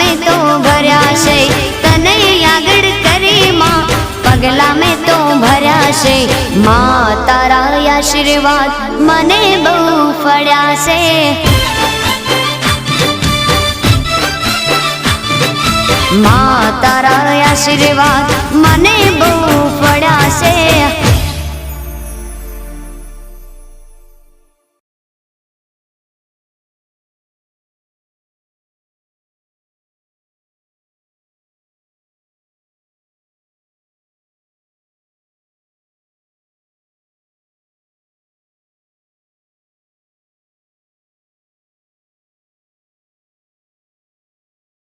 में तो भर्या छे तने आगळ करी मां पगला में तो भर्या छे मां तारा आशीर्वाद मने बहु फळ्या छे मां तारा आशीर्वाद मने बहु फळ्या छे।